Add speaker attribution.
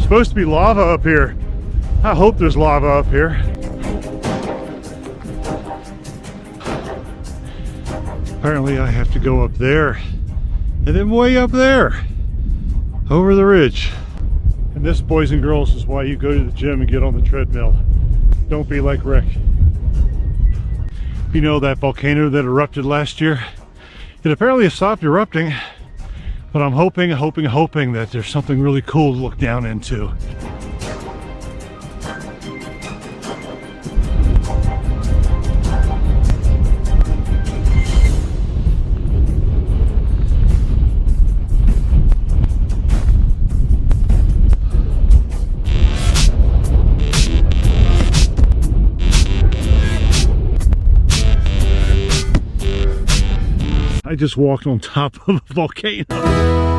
Speaker 1: supposed to be lava up here. I hope there's lava up here. Apparently I have to go up there and then way up there over the ridge. And this, boys and girls, is why you go to the gym and get on the treadmill. Don't be like Rick. You know that volcano that erupted last year? It apparently has stopped erupting, but I'm hoping that there's something really cool to look down into. I just walked on top of a volcano.